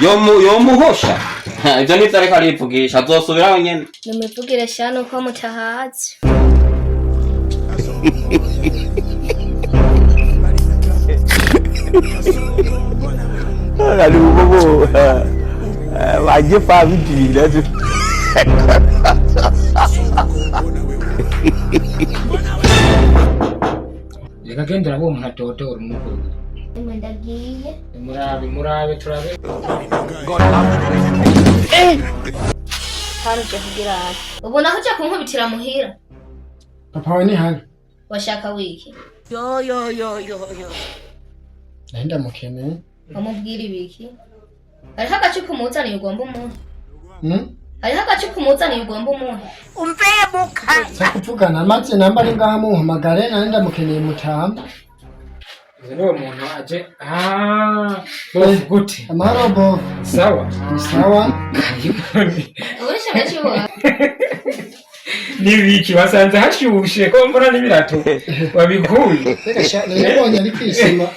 yomuhosha ivyo nivyo ariko arivugisha azosubiraho nyene nimuvugire shano uko mutahazi ari ubobo baje fa bidira Reka gendera bo umuntu atotora umukuru. ndagiye Murabe turabe. hano je kugira ubu naho je kunkubitira muhira Papa we ni hano. washaka wiki yo. Nenda mukene. amubwira ibiki hariho agacupa umuzaniye ugomba umuntu hariho agacupa umuzaniye ugomba umuntu Umpemuka. Sakuvugana maze namba ari ngaha muhamagare nenda mukeneye mutamba. Zero umuntu aje gute amarobo sawa urisha gachiwa nibiki basanze hashyushye ko mbona n'ibirato wabikuye Reka sha nibonye ari kwishima